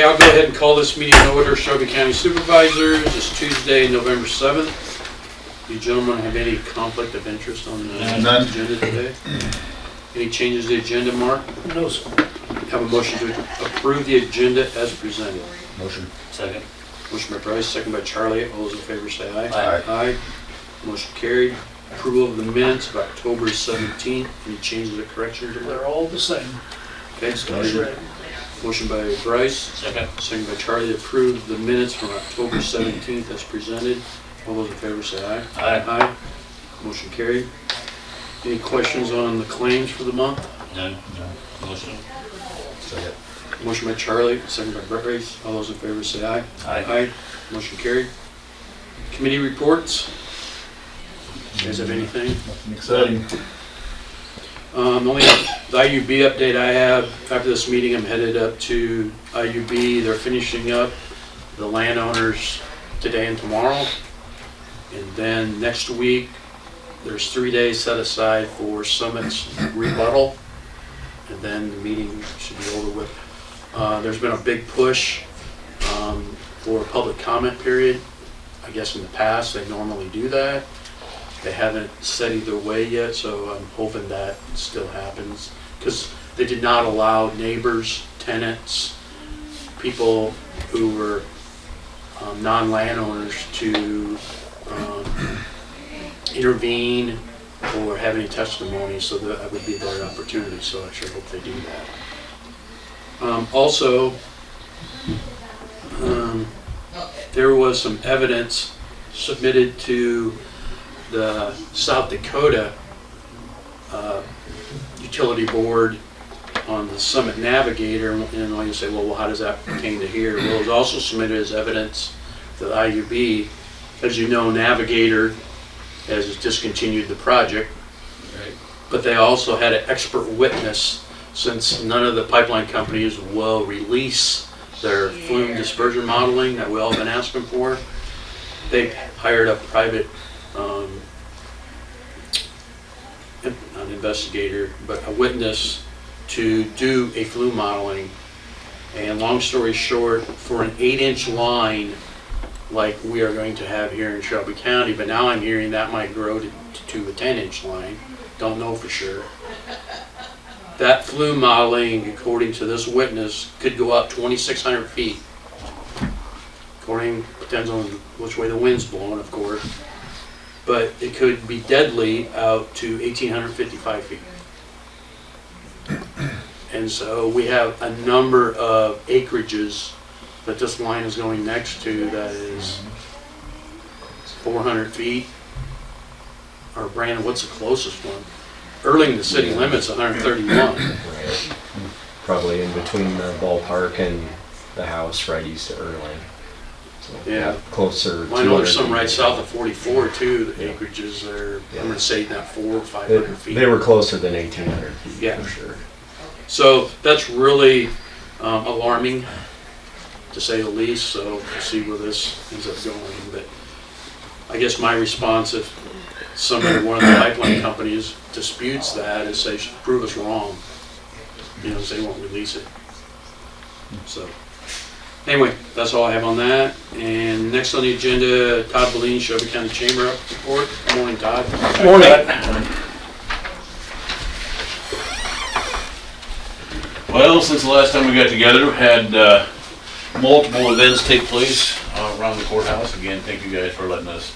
Okay, I'll go ahead and call this meeting in order. Shelby County Supervisors. It's Tuesday, November 7th. Do you gentlemen have any conflict of interest on the agenda today? Any changes to the agenda, Mark? No, sir. Have a motion to approve the agenda as presented. Motion. Second. Motion by Bryce, second by Charlie. All those in favor say aye. Aye. Aye. Motion carried. Approval of the minutes of October 17th. Any changes or corrections? They're all the same. Okay, so Motion. motion by Bryce, Second. second by Charlie to approve the minutes from October 17th as presented. All those in favor say aye. Aye. Aye. Motion carried. Any questions on the claims for the month? None. Motion. Second. Motion by Charlie, second by Bryce. All those in favor say aye. Aye. Motion carried. Committee reports. You guys have anything? Nothing exciting. Only the IUB update I have, after this meeting, I'm headed up to IUB. They're finishing up the landowners today and tomorrow. And then next week, there's 3 days set aside for Summit's rebuttal. And then the meeting should be over with. There's been a big push for a public comment period. I guess in the past, they normally do that. They haven't said either way yet, so I'm hoping that still happens. Because they did not allow neighbors, tenants, people who were non-landowners to intervene or have any testimony, so that would be their opportunity, so I sure hope they do that. Also, there was some evidence submitted to the South Dakota Utility Board on the Summit Navigator, and like you say, well, how does that pertain to here? Well, it was also submitted as evidence to the IUB. As you know, Navigator has discontinued the project, Right. but they also had an expert witness, since none of the pipeline companies will release their flume dispersion modeling that we all been asking for. They hired a private, not an investigator, but a witness to do a flume modeling. And long story short, for an 8-inch line like we are going to have here in Shelby County, but now I'm hearing that might grow to a 10-inch line. Don't know for sure. That flume modeling, according to this witness, could go up 2,600 feet. Depends on which way the wind's blowing, of course. But it could be deadly out to 1,855 feet. And so we have a number of acreages that this line is going next to that is 400 feet. Or Brandon, what's the closest one? Earling, the city limit's 131. Right. Probably in between the ballpark and the house right east of Erling. So, Yeah. closer. Well, I know there's 200 some right feet. south of 44 too, the Yeah. acreages are, Yeah. I'm gonna say that 400 or 500 feet. They were closer than 1,800 feet, Yeah. for sure. So that's really alarming, to say the least, so we'll see where this ends up going. But I guess my response, if somebody, one of the pipeline companies disputes that, is say, prove us wrong. You know, say they won't release it. So, anyway, that's all I have on that. And next on the agenda, Todd Boleen, Shelby County Chamber report. Good morning, Todd. Morning. Well, since the last time we got together, we had multiple events take place around the courthouse. Again, thank you guys for letting us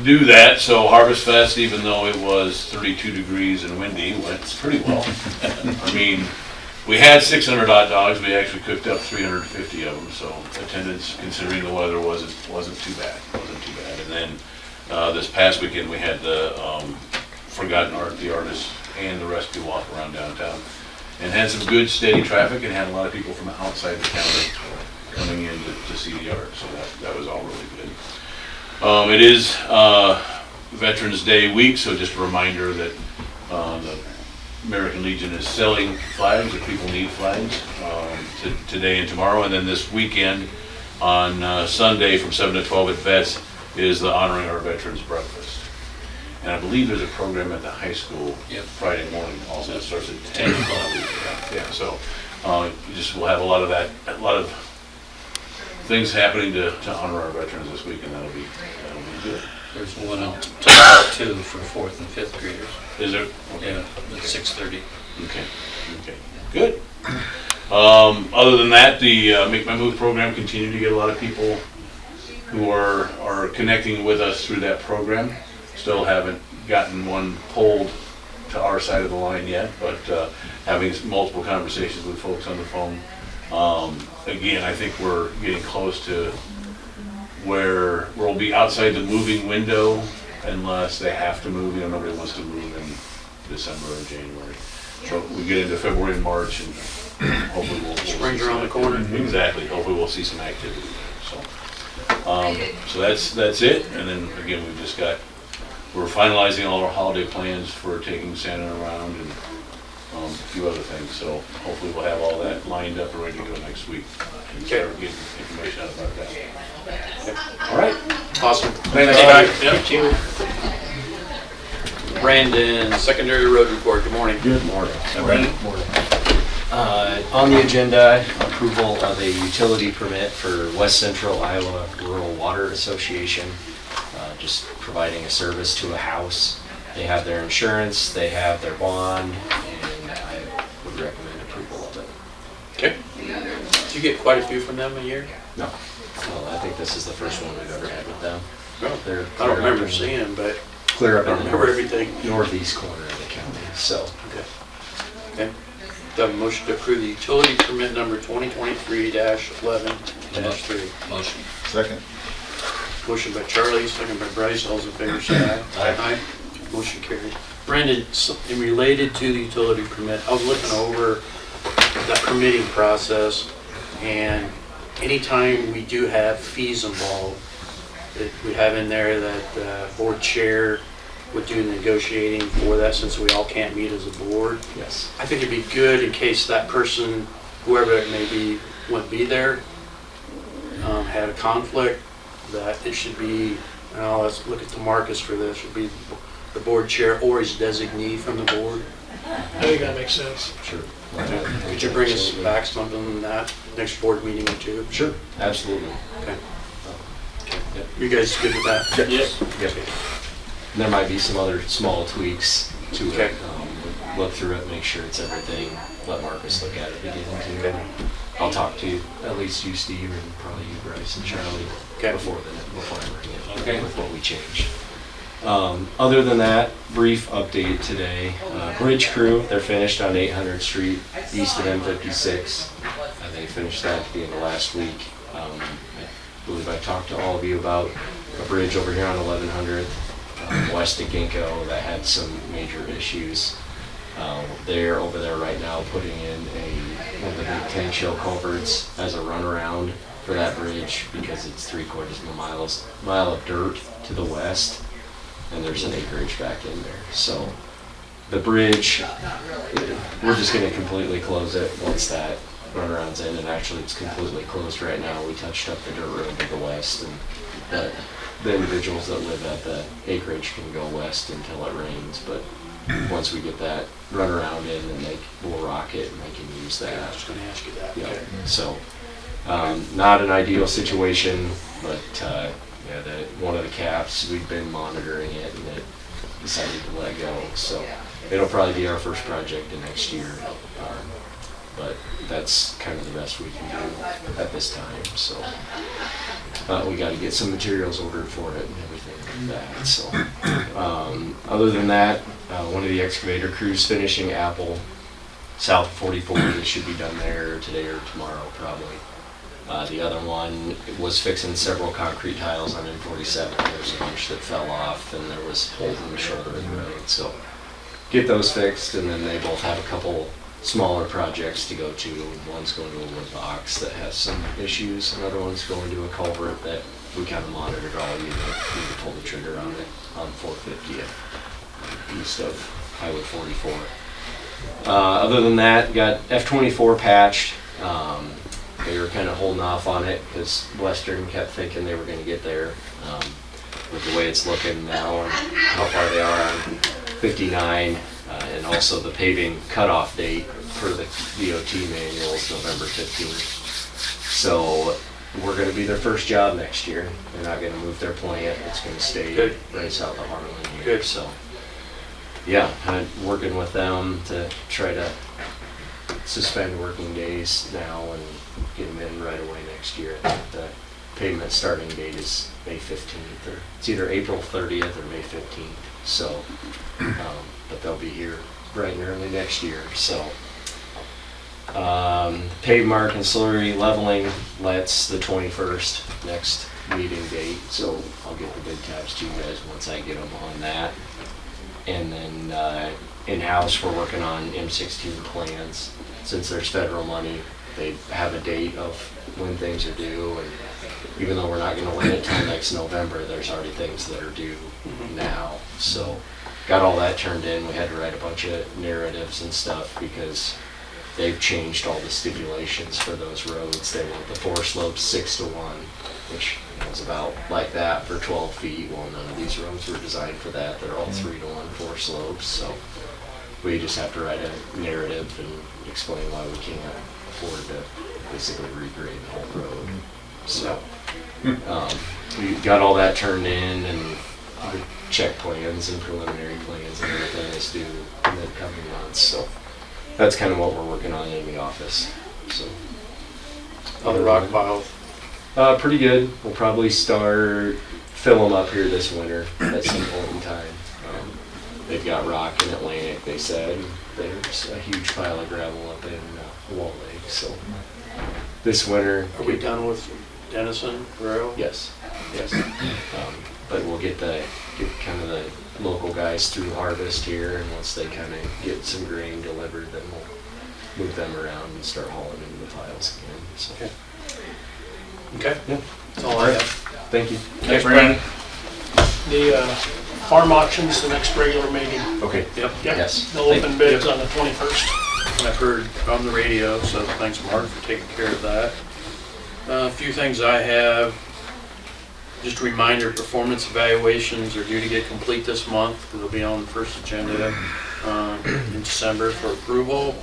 do that. So Harvest Fest, even though it was 32 degrees and windy, went pretty well. I mean, we had 600 hot dogs. We actually cooked up 350 of them. So attendance, considering the weather, wasn't too bad. And then this past weekend we had the Forgotten Art, the artists, and the rescue walk around downtown, and had some good steady traffic, and had a lot of people from outside the county coming in to see the art. So that was all really good. It is Veterans Day week, so just a reminder that the American Legion is selling flags if people need flags today and tomorrow. And then this weekend on Sunday from 7 to 12 at Vets is the Honoring Our Veterans Breakfast. And I believe there's a program at the high school Friday morning also that starts at 10 o'clock. Yeah, so we'll have a lot of that, a lot of things happening to honor our veterans this week, and that'll be good. There's one until 2 for 4th and 5th graders. Is there? Yeah, at 6:30. Okay, good. Other than that, the Make My Move program continued to get a lot of people who are connecting with us through that program. Still haven't gotten one pulled to our side of the line yet, but having multiple conversations with folks on the phone. Again, I think we're getting close to where we'll be outside the moving window unless they have to move. You know, nobody wants to move in December or January. So we get into February and March, and hopefully we'll Spring's around the corner. Exactly. Hopefully we'll see some activity there. So that's it. And then again, we're finalizing all our holiday plans for taking Santa around and a few other things. So hopefully we'll have all that lined up and ready to go next week and start getting information out about that. All right. Awesome. Thanks, Yep. Brandon, secondary road report, good morning. Good morning. Morning. On the agenda, approval of a utility permit for West Central Iowa Rural Water Association, just providing a service to a house. They have their insurance, they have their bond, and I would recommend approval of it. Okay. Do you get quite a few from them a year? No, well, I think this is the first one we've ever had with them. No. They're I don't remember clear up in- seeing them, but Clear I up in the remember everything. northeast corner of the county, so. Okay. Do I have a motion to approve the utility permit number 2023-11-3? Motion. Second. Motion by Charlie, second by Bryce, all those in favor say aye. Aye. Motion carried. Brandon, something related to the utility permit, I was looking over that permitting process, and anytime we do have fees involved, we have in there that board chair would do the negotiating for that, since we all can't meet as a board. Yes. I think it'd be good in case that person, whoever it may be, wouldn't be there, had a conflict, that it should be, let's look at the Marcus for this, should be the board chair or his designee from the board. I think that makes sense. Sure. Could you bring us back something on that next board meeting or two? Sure, absolutely. Okay. Yep. You guys good with that? Yes. Yep. And there might be some other small tweaks to it. Okay. Look through it, make sure it's everything. Let Marcus look at it again too. Okay. I'll talk to you, at least you, Steve, and probably you, Bryce, and Charlie Okay. before I bring it. Okay. With what we changed. Other than that, brief update today. Bridge crew, they're finished on 800th Street, east of M56. They finished that at the end of last week. I believe I talked to all of you about a bridge over here on 1100th, west of Ginkgo, that had some major issues. They're over there right now putting in one of the big tank shell culverts as a runaround for that bridge, because it's 3/4 of a mile of dirt to the west, and there's an acreage back in there. So the bridge, we're just going to completely close it once that runaround's in, and actually it's completely closed right now. We touched up the dirt road to the west, and the individuals that live at the acreage can go west until it rains, but once we get that runaround in, then we'll rock it and they can use I that. was just gonna ask you that. Yeah, Okay. so, not an ideal situation, but, one of the caps, we've been monitoring it, and it decided to let go, so it'll probably be our first project in next year. But that's kind of the best we can do at this time, so. We gotta get some materials ordered for it and everything like that, so. Other than that, one of the excavator crews finishing Apple South 44, it should be done there today or tomorrow probably. The other one was fixing several concrete tiles on M47. There was a bunch that fell off, and there was holes in the shoulder of the road, so get those fixed, and then they both have a couple smaller projects to go to. One's going to a wood box that has some issues, another one's going to a culvert that we kind of monitored all year. We need to pull the trigger on it on 450th, east of Highway 44. Other than that, got F24 patched. They were kind of holding off on it because Western kept thinking they were going to get there. With the way it's looking now and how far they are on 59, and also the paving cutoff date for the DOT manual is November 15th. So we're gonna be their first job next year. They're not gonna move their plant, it's gonna stay Good. right south of Harlan here, Good. so. Yeah, I'm working with them to try to suspend working days now and get them in right away next year. I think the payment starting date is May 15th, or it's either April 30th or May 15th, so, but they'll be here bright and early next year, so. Pave mark and slurry leveling, that's the 21st, next meeting date, so I'll get the bid tabs to you guys once I get them on that. And then in-house, we're working on M16 plans. Since there's federal money, they have a date of when things are due, and even though we're not gonna win it till next November, there's already things that are due now. So, got all that turned in. We had to write a bunch of narratives and stuff because they've changed all the stipulations for those roads. They want the four slopes 6-1, which was about like that for 12 feet. Well, none of these roads were designed for that. They're all 3-1, four slopes. So we just have to write a narrative and explain why we can't afford to basically regrade the whole road. So we got all that turned in, and the check plans and preliminary plans and everything is due in the coming months. So that's kind of what we're working on in the office. So On the rock pile. pretty good. We'll probably fill them up here this winter at some point in time. They've got rock in Atlantic, they said. There's a huge pile of gravel up in Wall Lake, so this winter. Are we done with Denison Rail? Yes, yes. But we'll get kind of the local guys through harvest here, and once they kind of get some grain delivered, then we'll move them around and start hauling into the piles again, so. Okay. Okay, Yeah. that's all I have. Thank you. Thanks, Brandon. The farm auction's the next regular meeting. Okay. Yep, Yep. Yes. They'll open bids on the 21st. I've heard on the radio, so thanks, Mark, for taking care of that. A few things I have. Just a reminder, performance evaluations are due to get complete this month. They'll be on the first agenda in December for approval.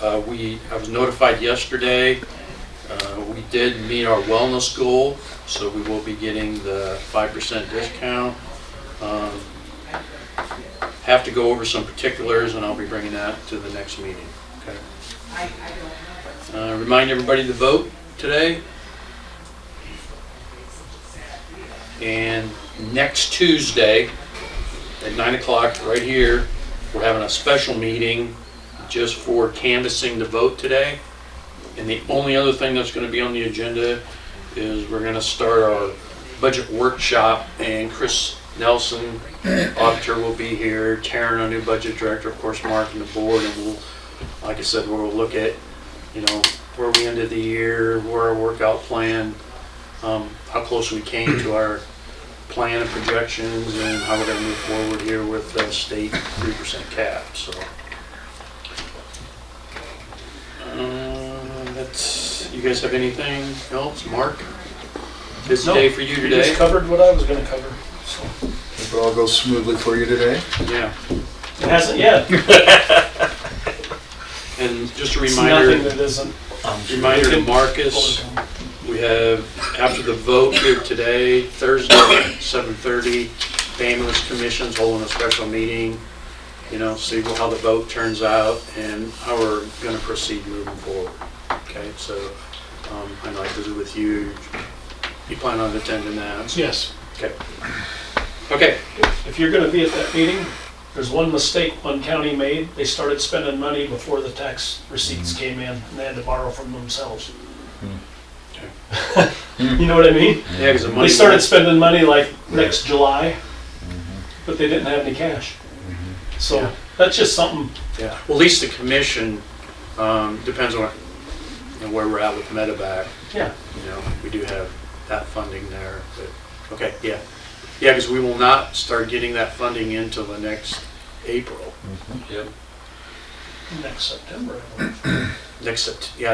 I was notified yesterday, we did meet our wellness goal, so we will be getting the 5% discount. Have to go over some particulars, and I'll be bringing that to the next meeting. Okay. Remind everybody to vote today. And next Tuesday at 9 o'clock right here, we're having a special meeting just for canvassing the vote today. And the only other thing that's going to be on the agenda is we're going to start our budget workshop, and Chris Nelson, auditor, will be here, Taryn, our new budget director, of course, Mark and the board, and we'll, like I said, we'll look at, where we ended the year, where our workout plan, how close we came to our plan and projections, and how we're going to move forward here with the state 3% cap. So you guys have anything else, Mark? This No, day for you You today? just covered what I was gonna cover, so. Hope it all goes smoothly for you today. Yeah. It hasn't yet. And just a It's reminder, nothing that isn't. to Marcus, we have, after the vote here today, Thursday, 7:30, the ambulance commission's holding a special meeting, see how the vote turns out and how we're gonna proceed moving forward. Okay, so, I know I visited with you. You plan on attending that? Yes. Okay. Okay, If you're gonna be at that meeting, there's one mistake one county made. They started spending money before the tax receipts came in, and they had to borrow from themselves. You know what I mean? yeah, because the money. They started spending money like next July, but they didn't have any cash. So Yeah. that's just something. Yeah, well, at least the commission, depends on where we're at with Medevac. Yeah. We do have that funding there, but, okay, yeah. Yeah, because we will not start getting that funding until the next April. Yep. Next September, I believe.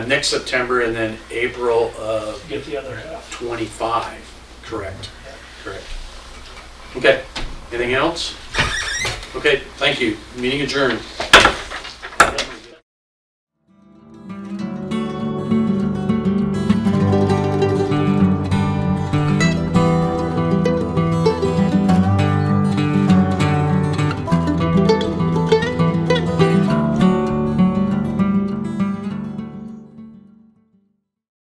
Next September, and then April of Get the other half. 25, correct, correct. Okay, anything else? Okay, thank you, meeting adjourned.